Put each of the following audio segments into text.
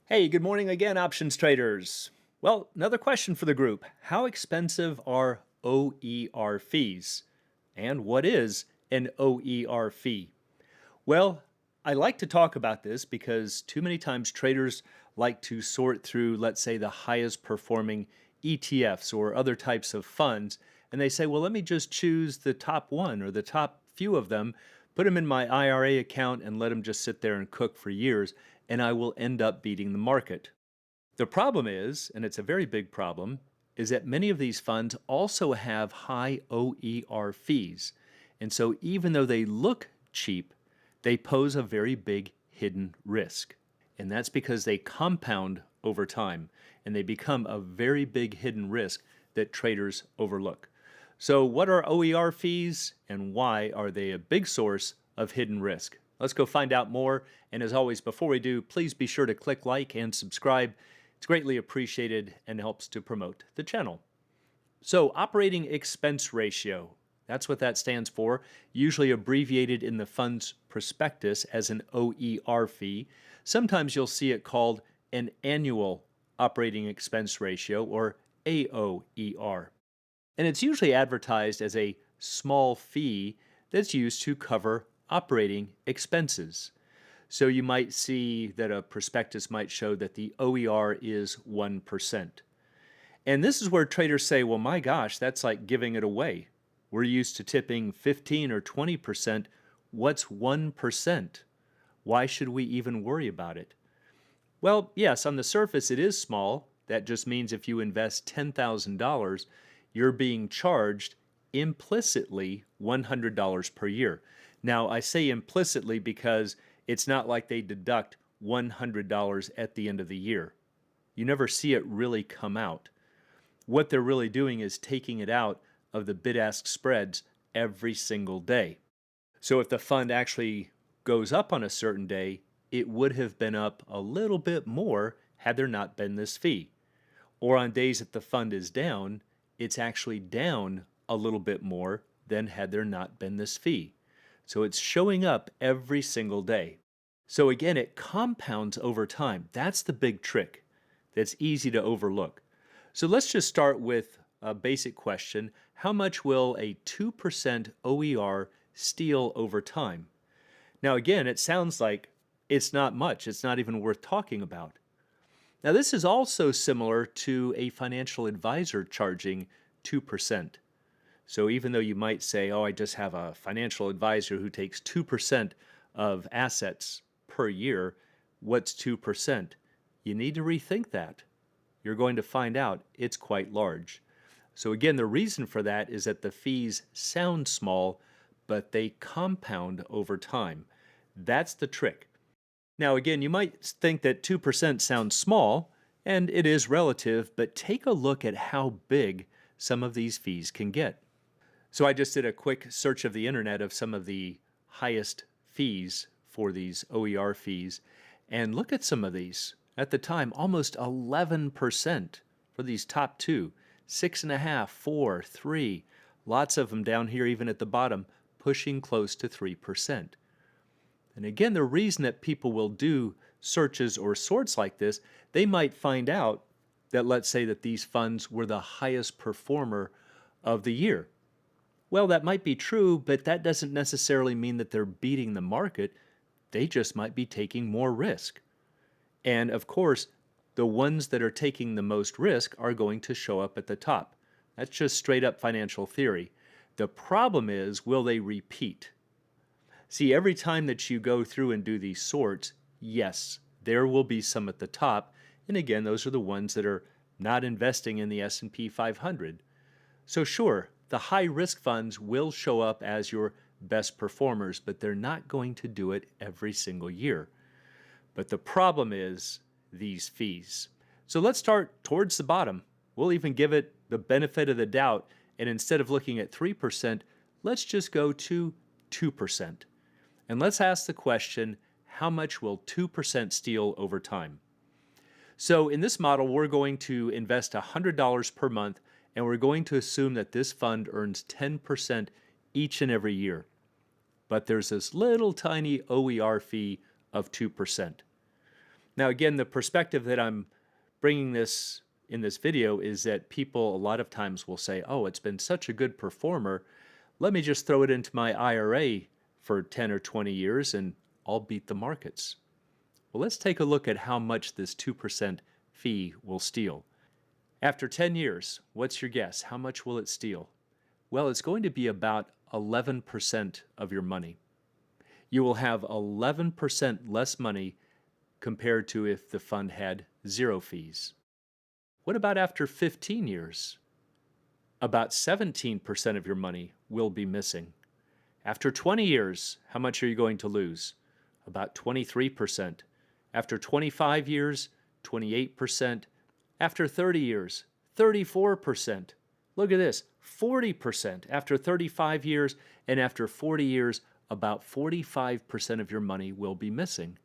Hey, good morning again, options traders. Well, another question for the group. How expensive are OER fees? And what is an OER fee? Well, I like to talk about this because too many times traders like to sort through, let's say, the highest performing ETFs or other types of funds, and they say, well, let me just choose the top one or the top few of them, put them in my IRA account, and let them just sit there and cook for years, and I will end up beating the market. The problem is, and it's a very big problem, is that many of these funds also have high OER fees. And so even though they look cheap, they pose a very big hidden risk. And that's because they compound over time and they become a very big hidden risk that traders overlook. So, what are OER fees and why are they a big source of hidden risk? Let's go find out more. And as always, before we do, please be sure to click like and subscribe. It's greatly appreciated and helps to promote the channel. So, operating expense ratio, that's what that stands for, usually abbreviated in the fund's prospectus as an OER fee. Sometimes you'll see it called an annual operating expense ratio or AOER. And it's usually advertised as a small fee that's used to cover operating expenses. So you might see that a prospectus might show that the OER is 1%. And this is where traders say, well, my gosh, that's like giving it away. We're used to tipping 15 or 20%. What's 1%? Why should we even worry about it? Well, yes, on the surface it is small. That just means if you invest $10,000, you're being charged implicitly $100 per year. Now, I say implicitly because it's not like they deduct $100 at the end of the year. You never see it really come out. What they're really doing is taking it out of the bid-ask spreads every single day. So if the fund actually goes up on a certain day, it would have been up a little bit more had there not been this fee. Or on days that the fund is down, it's actually down a little bit more than had there not been this fee. So it's showing up every single day. So again, it compounds over time. That's the big trick that's easy to overlook. So let's just start with a basic question. How much will a 2% OER steal over time? Now, again, it sounds like it's not much. It's not even worth talking about. Now, this is also similar to a financial advisor charging 2%. So even though you might say, oh, I just have a financial advisor who takes 2% of assets per year, what's 2%? You need to rethink that. You're going to find out it's quite large. So again, the reason for that is that the fees sound small, but they compound over time. That's the trick. Now, again, you might think that 2% sounds small, and it is relative, but take a look at how big some of these fees can get. So I just did a quick search of the internet of some of the highest fees for these OER fees, and look at some of these. At the time, almost 11% for these top two, 6.5, 4, 3. Lots of them down here, even at the bottom, pushing close to 3%. And again, the reason that people will do searches or sorts like this, they might find out that, let's say, that these funds were the highest performer of the year. Well, that might be true, but that doesn't necessarily mean that they're beating the market. They just might be taking more risk. And of course, the ones that are taking the most risk are going to show up at the top. That's just straight up financial theory. The problem is, will they repeat? See, every time that you go through and do these sorts, yes, there will be some at the top. And again, those are the ones that are not investing in the S&P 500. So sure, the high risk funds will show up as your best performers, but they're not going to do it every single year. But the problem is these fees. So let's start towards the bottom. We'll even give it the benefit of the doubt, and instead of looking at 3%, let's just go to 2%. And let's ask the question, how much will 2% steal over time? So in this model, we're going to invest $100 per month, and we're going to assume that this fund earns 10% each and every year. But there's this little tiny OER fee of 2%. Now, again, the perspective that I'm bringing this in this video is that people a lot of times will say, oh, it's been such a good performer. Let me just throw it into my IRA for 10 or 20 years and I'll beat the markets. Well, let's take a look at how much this 2% fee will steal. After 10 years, what's your guess? How much will it steal? Well, it's going to be about 11% of your money. You will have 11% less money compared to if the fund had zero fees. What about after 15 years? About 17% of your money will be missing. After 20 years, how much are you going to lose? About 23%. After 25 years, 28%. After 30 years, 34%. Look at this, 40% after 35 years, and after 40 years, about 45% of your money will be missing.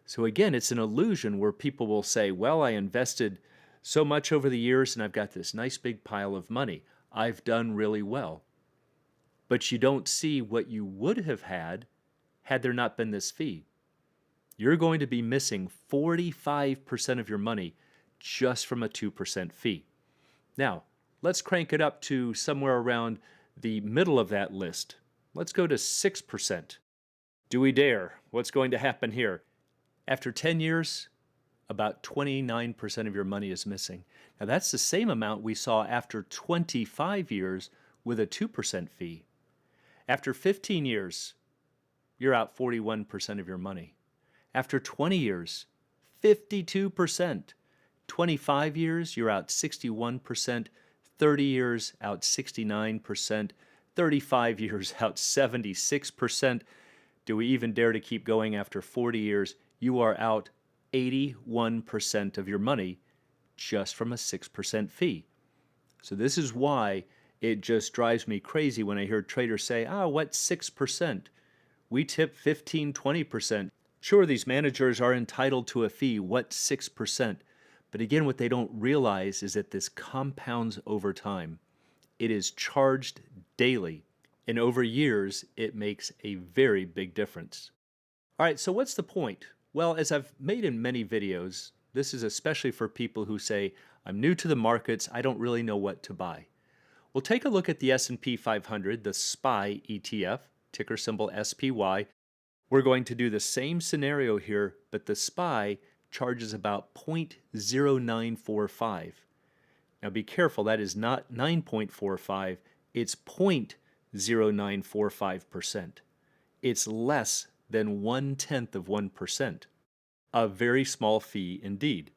So again, it's an illusion where people will say, well, I invested so much over the years and I've got this nice big pile of money. I've done really well. But you don't see what you would have had there not been this fee. You're going to be missing 45% of your money just from a 2% fee. Now, let's crank it up to somewhere around the middle of that list. Let's go to 6%. Do we dare? What's going to happen here? After 10 years, about 29% of your money is missing. Now, that's the same amount we saw after 25 years with a 2% fee. After 15 years, you're out 41% of your money. After 20 years, 52%. 25 years, you're out 61%. 30 years, out 69%. 35 years, out 76%. Do we even dare to keep going after 40 years? You are out 81% of your money just from a 6% fee. So this is why it just drives me crazy when I hear traders say, what's 6%? We tip 15, 20%. Sure, these managers are entitled to a fee. What's 6%? But again, what they don't realize is that this compounds over time. It is charged daily, and over years, it makes a very big difference. All right, so what's the point? Well, as I've made in many videos, this is especially for people who say, I'm new to the markets, I don't really know what to buy. Well, take a look at the S&P 500, the SPY ETF, ticker symbol SPY. We're going to do the same scenario here, but the SPY charges about 0.0945. Now be careful, that is not 9.45, it's 0.0945%. It's less than 1/10 of 1%. A very small fee indeed.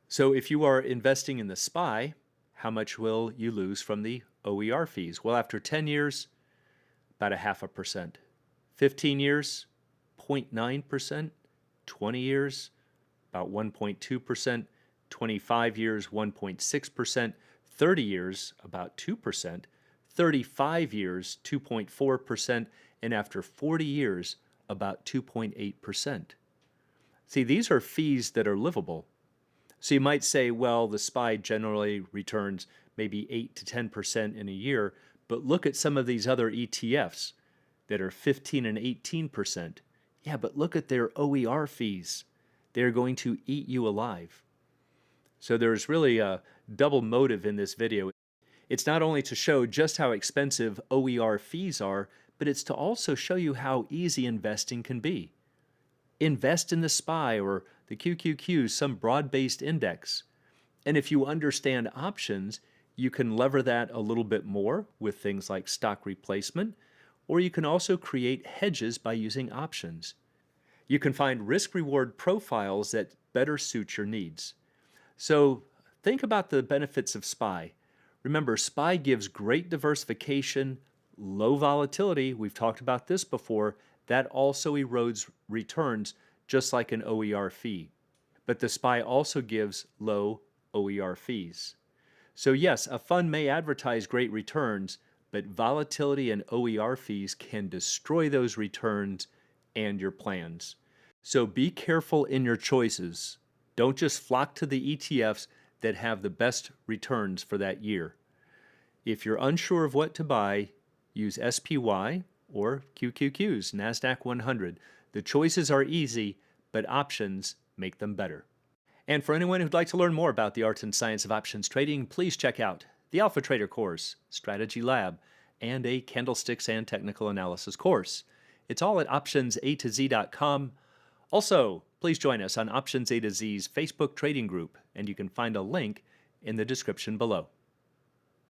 So if you are investing in the SPY, how much will you lose from the OER fees? Well, after 10 years, about 0.5%. 15 years, 0.9%. 20 years, about 1.2%. 25 years, 1.6%. 30 years, about 2%. 35 years, 2.4%. And after 40 years, about 2.8%. See, these are fees that are livable. So you might say, well, the SPY generally returns maybe 8 to 10% in a year, but look at some of these other ETFs that are 15 and 18%. Yeah, but look at their OER fees. They're going to eat you alive. So there's really a double motive in this video. It's not only to show just how expensive OER fees are, but it's to also show you how easy investing can be. Invest in the SPY or the QQQ, some broad-based index. And if you understand options, you can lever that a little bit more with things like stock replacement, or you can also create hedges by using options. You can find risk-reward profiles that better suit your needs. So think about the benefits of SPY. Remember, SPY gives great diversification, low volatility. We've talked about this before. That also erodes returns just like an OER fee. But the SPY also gives low OER fees. So yes, a fund may advertise great returns, but volatility and OER fees can destroy those returns and your plans. So be careful in your choices. Don't just flock to the ETFs that have the best returns for that year. If you're unsure of what to buy, use SPY or QQQ's NASDAQ 100. The choices are easy, but options make them better. And for anyone who'd like to learn more about the art and science of options trading, please check out the Alpha Trader course, Strategy Lab, and a Candlesticks and Technical Analysis course. It's all at optionsatoz.com. Also, please join us on Options A to Z's Facebook trading group, and you can find a link in the description below.